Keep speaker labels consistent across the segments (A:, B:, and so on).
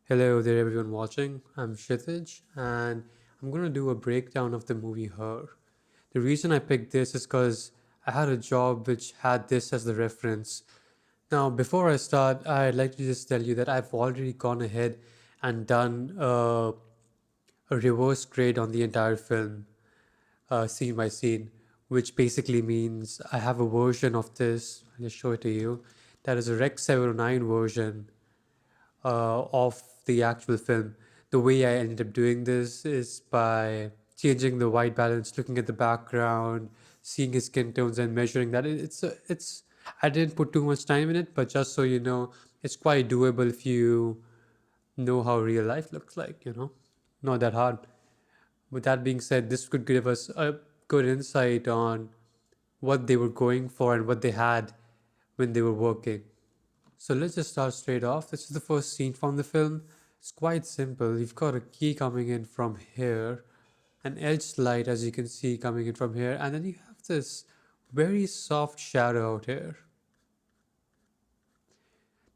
A: Hello there, everyone watching. I'm Shitij, and I'm gonna do a breakdown of the movie Her. The reason I picked this is because I had a job which had this as the reference. Now, before I start, I'd like to just tell you that I've already gone ahead and done a reverse grade on the entire film, scene by scene, which basically means I have a version of this. I'll just show it to you. That is a Rec 709 version of the actual film. The way I ended up doing this is by changing the white balance, looking at the background, seeing his skin tones, and measuring that. It's. I didn't put too much time in it, but just so you know, it's quite doable if you know how real life looks like. Not that hard. With that being said, this could give us a good insight on what they were going for and what they had when they were working. So let's just start straight off. This is the first scene from the film. It's quite simple. You've got a key coming in from here, an edged light as you can see coming in from here, and then you have this very soft shadow out here.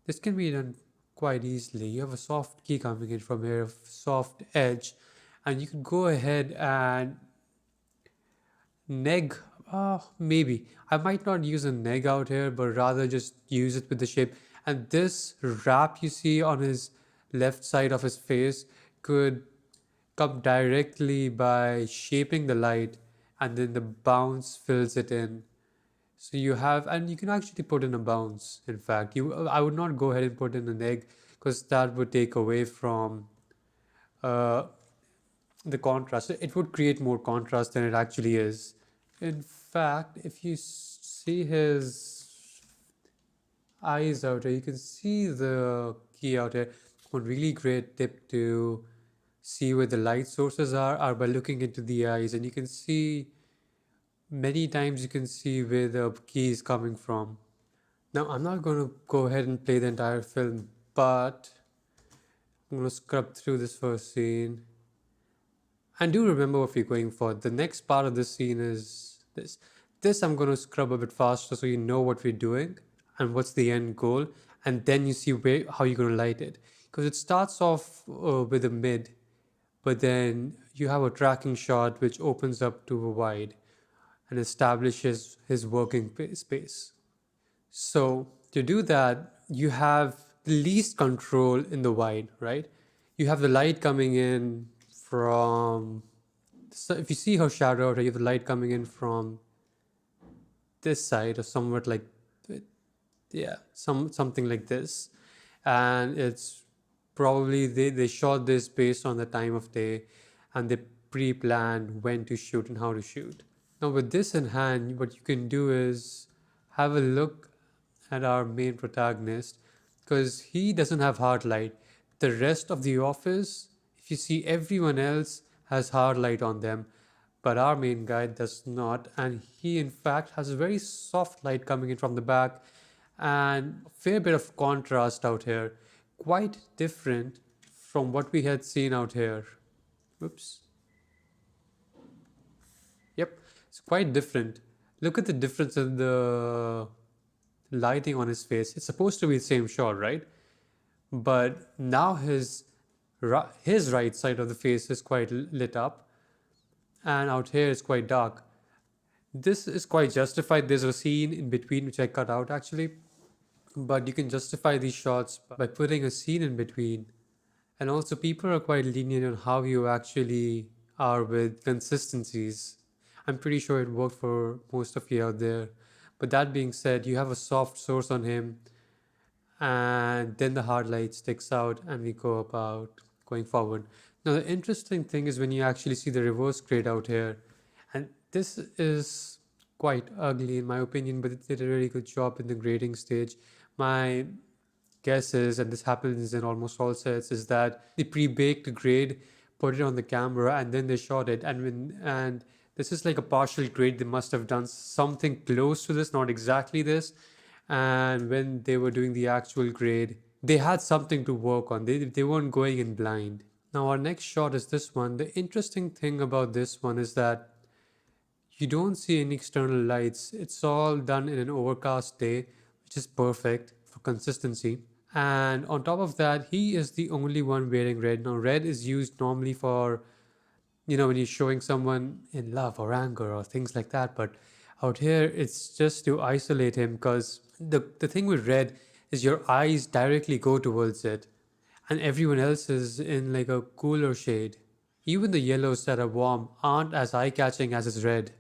A: This can be done quite easily. You have a soft key coming in from here, a soft edge, and you can go ahead and neg. Maybe I might not use a neg out here, but rather just use it with the shape. And this wrap you see on his left side of his face could come directly by shaping the light, and then the bounce fills it in. So you have, and you can actually put in a bounce. In fact, I would not go ahead and put in an egg because that would take away from uh, the contrast. It would create more contrast than it actually is. In fact, if you see his eyes out here, you can see the key out here. One really great tip to see where the light sources are by looking into the eyes, and you can see many times you can see where the key is coming from. Now, I'm not going to go ahead and play the entire film, but I'm going to scrub through this first scene. And do remember what we're going for. The next part of this scene is this. This I'm going to scrub a bit faster so you know what we're doing and what's the end goal. And then you see how you're going to light it. Because it starts off with a mid, but then you have a tracking shot which opens up to a wide and establishes his working space. So to do that, you have the least control in the wide, right? You have the light coming in from. So if you see her shadow, you have the light coming in from this side or somewhat like, yeah, something like this, and it's probably they shot this based on the time of day, and they pre-planned when to shoot and how to shoot. Now with this in hand, what you can do is have a look at our main protagonist because he doesn't have hard light. The rest of the office, if you see, everyone else has hard light on them, but our main guy does not, and he in fact has a very soft light coming in from the back and a fair bit of contrast out here, quite different from what we had seen out here. Oops. Yep, it's quite different. Look at the difference in the lighting on his face. It's supposed to be the same shot, right? But now his right side of the face is quite lit up, and out here it's quite dark. This is quite justified. There's a scene in between which I cut out actually, but you can justify these shots by putting a scene in between. And also, people are quite lenient on how you actually are with consistencies. I'm pretty sure it worked for most of you out there. But that being said, you have a soft source on him, and then the hard light sticks out, and we go about going forward. Now, the interesting thing is when you actually see the reverse grade out here, and this is quite ugly in my opinion, but it did a really good job in the grading stage. My guess is, and this happens in almost all sets, is that they pre-baked the grade, put it on the camera, and then they shot it. And this is like a partial grade. They must have done something close to this, not exactly this. And when they were doing the actual grade, they had something to work on. They weren't going in blind. Now our next shot is this one. The interesting thing about this one is that you don't see any external lights. It's all done in an overcast day, which is perfect for consistency. And on top of that, he is the only one wearing red. Now, red is used normally for, when you're showing someone in love or anger or things like that. But out here, it's just to isolate him because the thing with red is your eyes directly go towards it, and everyone else is in like a cooler shade. Even the yellows that are warm aren't as eye catching as his red.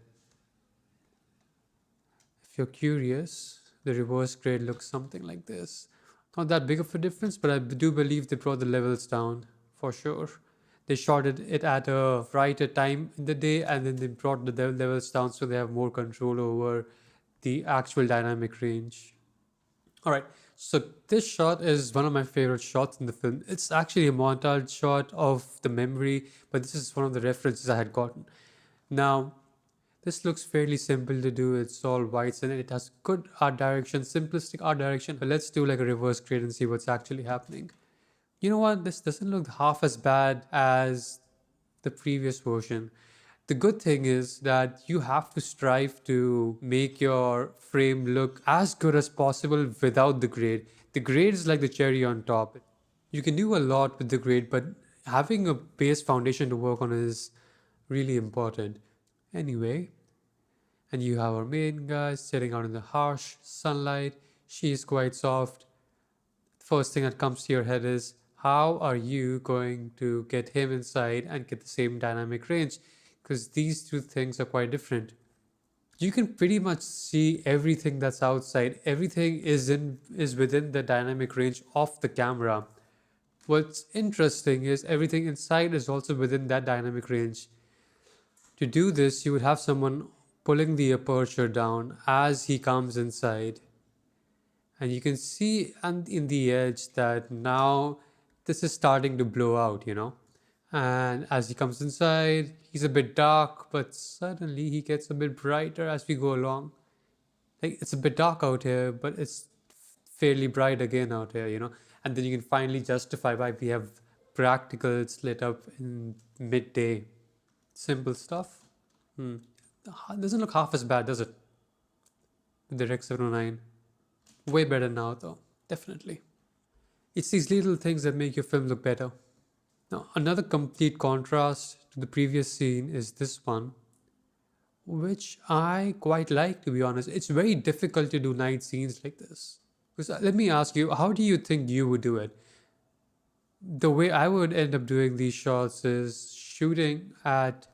A: If you're curious, the reverse grade looks something like this. Not that big of a difference, but I do believe they brought the levels down for sure. They shot it at a brighter time in the day, and then they brought the levels down so they have more control over the actual dynamic range. All right, so this shot is one of my favorite shots in the film. It's actually a montage shot of the memory, but this is one of the references I had gotten. Now, this looks fairly simple to do. It's all whites and it has good art direction, simplistic art direction. But let's do like a reverse grade and see what's actually happening. You know what? This doesn't look half as bad as the previous version. The good thing is that you have to strive to make your frame look as good as possible without the grade. The grade is like the cherry on top. You can do a lot with the grade, but having a base foundation to work on is really important. Anyway, and you have our main guy sitting out in the harsh sunlight. She is quite soft. First thing that comes to your head is how are you going to get him inside and get the same dynamic range? Because these two things are quite different. You can pretty much see everything that's outside. Everything is within the dynamic range of the camera. What's interesting is everything inside is also within that dynamic range. To do this, you would have someone pulling the aperture down as he comes inside. And you can see and in the edge that now this is starting to blow out. And as he comes inside, he's a bit dark, but suddenly he gets a bit brighter as we go along. Like it's a bit dark out here, but it's fairly bright again out here. And then you can finally justify why we have practicals lit up in midday. Simple stuff. Doesn't look half as bad, does it? With the Rec 709. Way better now, though. Definitely. It's these little things that make your film look better. Now, another complete contrast to the previous scene is this one, which I quite like, to be honest. It's very difficult to do night scenes like this. Because let me ask you, how do you think you would do it? The way I would end up doing these shots is shooting at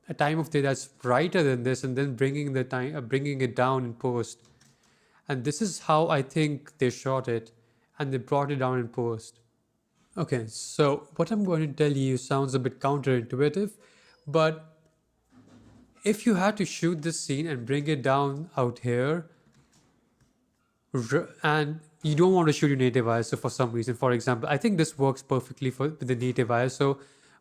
A: a time of day that's brighter than this, and then bringing it down in post. And this is how I think they shot it, and they brought it down in post. Okay, so what I'm going to tell you sounds a bit counterintuitive, but if you had to shoot this scene and bring it down out here, and you don't want to shoot your native ISO for some reason, for example, I think this works perfectly with the native ISO,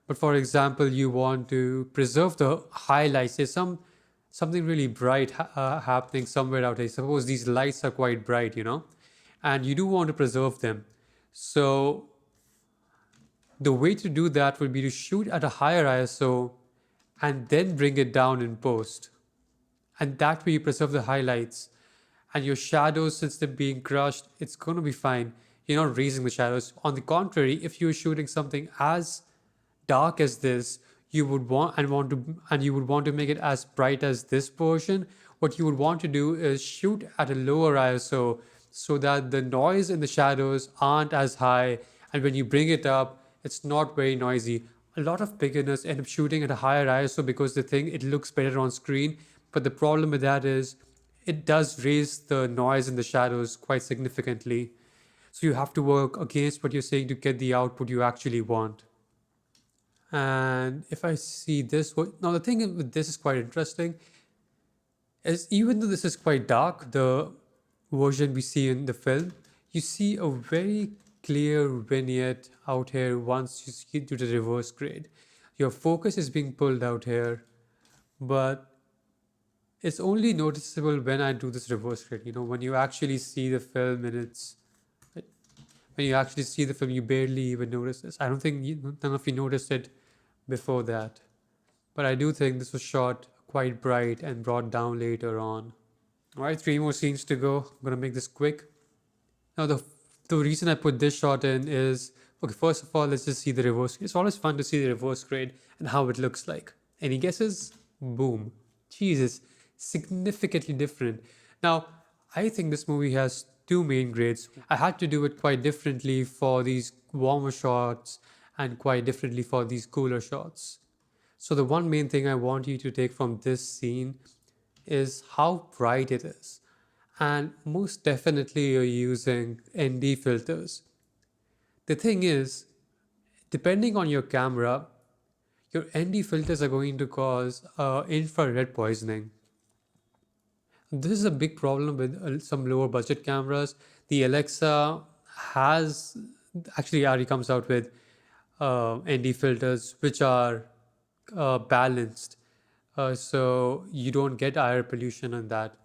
A: but for example, you want to preserve the highlights. There's something really bright happening somewhere out here. Suppose these lights are quite bright, and you do want to preserve them. So the way to do that would be to shoot at a higher ISO and then bring it down in post. And that way you preserve the highlights. And your shadows, since they're being crushed, it's going to be fine. You're not raising the shadows. On the contrary, if you're shooting something as dark as this, you would want to make it as bright as this portion. What you would want to do is shoot at a lower ISO so that the noise in the shadows aren't as high, and when you bring it up, it's not very noisy. A lot of beginners end up shooting at a higher ISO because they think it looks better on screen, but the problem with that is it does raise the noise in the shadows quite significantly. So you have to work against what you're saying to get the output you actually want. And if I see this, now the thing with this is quite interesting, is even though this is quite dark, the version we see in the film, you see a very clear vignette out here once you see to the reverse grade. Your focus is being pulled out here, but it's only noticeable when I do this reverse grade. When you actually see the film and when you actually see the film, you barely even notice this. I don't think none of you noticed it before that. But I do think this was shot quite bright and brought down later on. All right, 3 more scenes to go. I'm going to make this quick. Now, the The reason I put this shot in is, okay, first of all, let's just see the reverse. It's always fun to see the reverse grade and how it looks like. Any guesses? Boom. Jesus, significantly different. Now, I think this movie has two main grades. I had to do it quite differently for these warmer shots and quite differently for these cooler shots. So, the one main thing I want you to take from this scene is how bright it is. And most definitely, you're using ND filters. The thing is, depending on your camera, your ND filters are going to cause infrared poisoning. This is a big problem with some lower budget cameras. The Alexa has actually already comes out with ND filters which are balanced, so you don't get air pollution on that.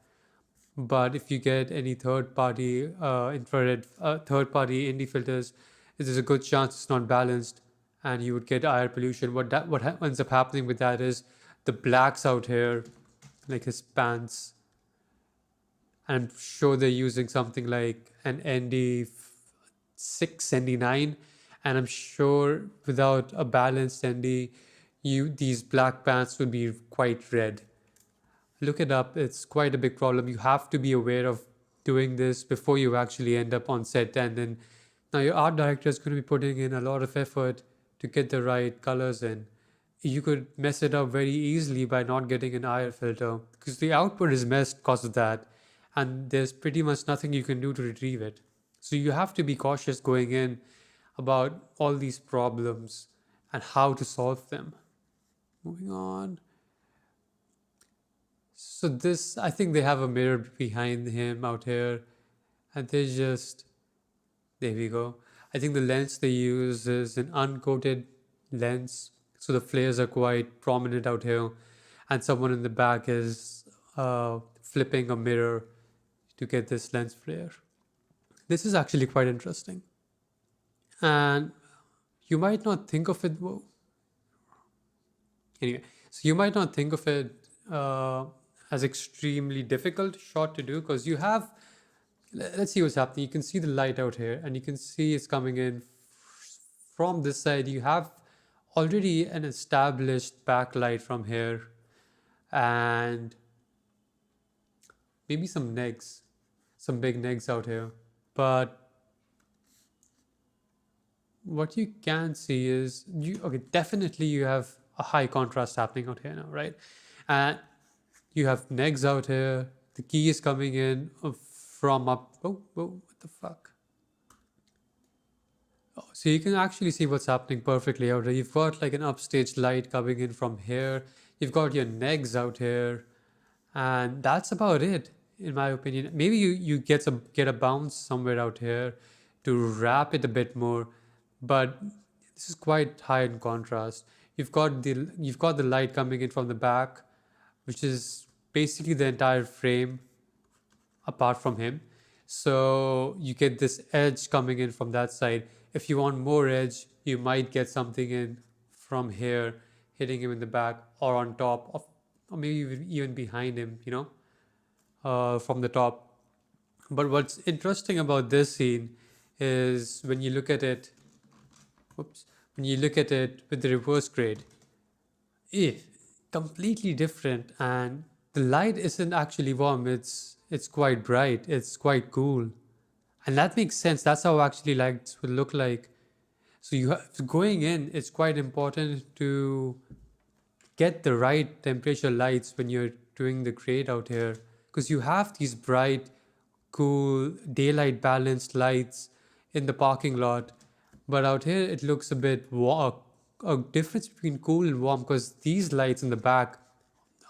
A: But if you get any third-party infrared, third-party ND filters, there's a good chance it's not balanced, and you would get air pollution. What ends up happening with that is the blacks out here, like his pants. And I'm sure they're using something like an ND6, ND9, and I'm sure without a balanced ND, these black pants would be quite red. Look it up. It's quite a big problem. You have to be aware of doing this before you actually end up on set. And then now your art director is going to be putting in a lot of effort to get the right colors in. You could mess it up very easily by not getting an IR filter because the output is messed because of that. And there's pretty much nothing you can do to retrieve it. So you have to be cautious going in about all these problems and how to solve them. Moving on. So this, I think they have a mirror behind him out here, and they just, there we go. I think the lens they use is an uncoated lens, so the flares are quite prominent out here, and someone in the back is flipping a mirror to get this lens flare. This is actually quite interesting, and you might not think of it. Whoa. Anyway, so you might not think of it as extremely difficult shot to do because you have, let's see what's happening. You can see the light out here and you can see it's coming in from this side. You have already an established backlight from here and maybe some negs, some big negs out here. But what you can see is okay, definitely you have a high contrast happening out here now, right? And you have negs out here. The key is coming in from up. Oh, what the fuck? Oh, so you can actually see what's happening perfectly out here. You've got like an upstage light coming in from here. You've got your negs out here, and that's about it, in my opinion. Maybe you get a bounce somewhere out here to wrap it a bit more, but this is quite high in contrast. You've got the light coming in from the back, which is basically the entire frame apart from him. So you get this edge coming in from that side. If you want more edge, you might get something in from here, hitting him in the back or on top of, or maybe even behind him, from the top. But what's interesting about this scene is when you look at it, when you look at it with the reverse grade, completely different, and the light isn't actually warm. It's quite bright. It's quite cool, and that makes sense. That's how actually lights would look like. So going in, it's quite important to get the right temperature lights when you're doing the grade out here, because you have these bright, cool, daylight balanced lights in the parking lot, but out here it looks a bit a difference between cool and warm because these lights in the back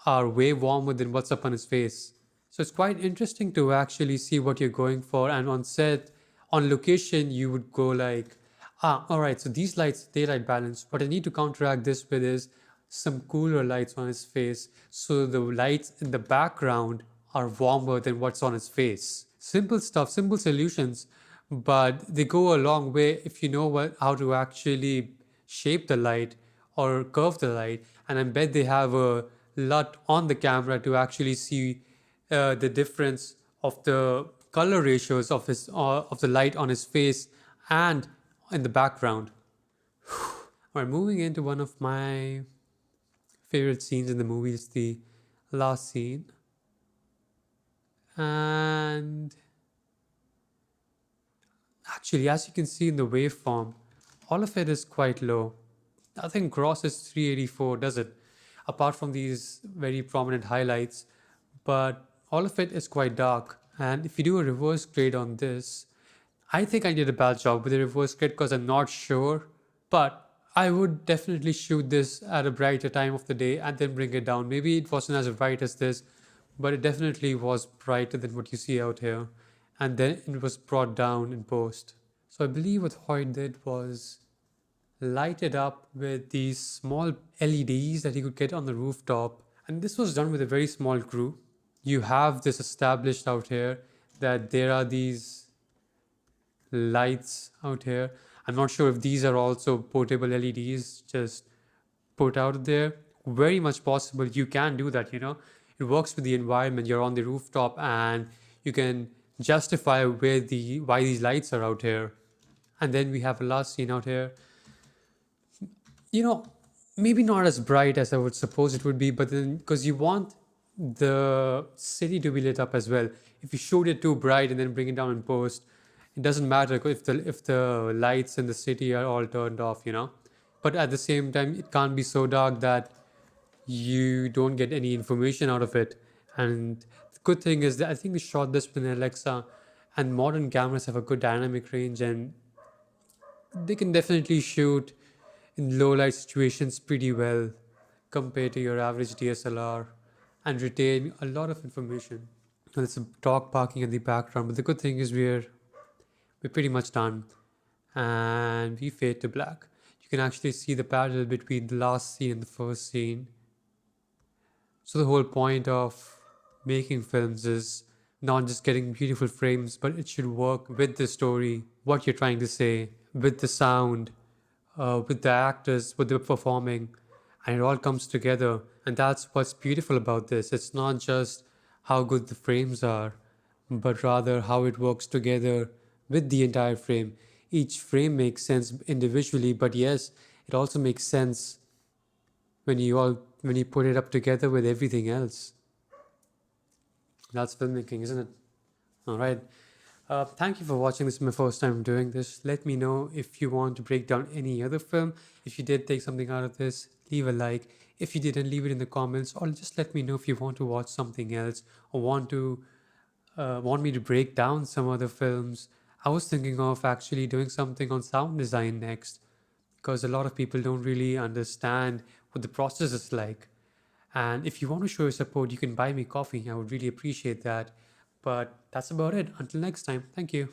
A: are way warmer than what's up on his face. So it's quite interesting to actually see what you're going for. And on set, on location, you would go like, all right, so these lights, daylight balance. What I need to counteract this with is some cooler lights on his face. So the lights in the background are warmer than what's on his face. Simple stuff, simple solutions, but they go a long way if you know how to actually shape the light or curve the light. And I bet they have a LUT on the camera to actually see the difference of the color ratios of the light on his face and in the background. Alright, moving into one of my favorite scenes in the movie is the last scene. And actually, as you can see in the waveform, all of it is quite low. Nothing crosses 384, does it? Apart from these very prominent highlights, but all of it is quite dark. And if you do a reverse grade on this, I think I did a bad job with the reverse grade because I'm not sure, but I would definitely shoot this at a brighter time of the day and then bring it down. Maybe it wasn't as bright as this, but it definitely was brighter than what you see out here. And then it was brought down in post. So I believe what Hoyt did was light it up with these small LEDs that he could get on the rooftop. And this was done with a very small crew. You have this established out here that there are these lights out here. I'm not sure if these are also portable LEDs just put out there. Very much possible you can do that, you know. It works with the environment. You're on the rooftop and you can justify why these lights are out here. And then we have a last scene out here. You know, maybe not as bright as I would suppose it would be, but then because you want the city to be lit up as well. If you shoot it too bright and then bring it down in post, it doesn't matter if the lights in the city are all turned off, you know. But at the same time, it can't be so dark that you don't get any information out of it. And the good thing is that I think we shot this with an Alexa, and modern cameras have a good dynamic range, and they can definitely shoot in low light situations pretty well compared to your average DSLR and retain a lot of information. There's a dog barking in the background, but the good thing is we're pretty much done, and we fade to black. You can actually see the parallel between the last scene and the first scene. So the whole point of making films is not just getting beautiful frames, but it should work with the story, what you're trying to say, with the sound, with the actors, what they're performing, and it all comes together. And that's what's beautiful about this. It's not just how good the frames are, but rather how it works together with the entire frame. Each frame makes sense individually, but yes, it also makes sense when you put it up together with everything else. That's filmmaking, isn't it? All right. Thank you for watching. This is my first time doing this. Let me know if you want to break down any other film. If you did take something out of this, leave a like. If you didn't, leave it in the comments, or just let me know if you want to watch something else or want me to break down some other films. I was thinking of actually doing something on sound design next because a lot of people don't really understand what the process is like. And if you want to show your support, you can buy me coffee. I would really appreciate that. But that's about it. Until next time, thank you.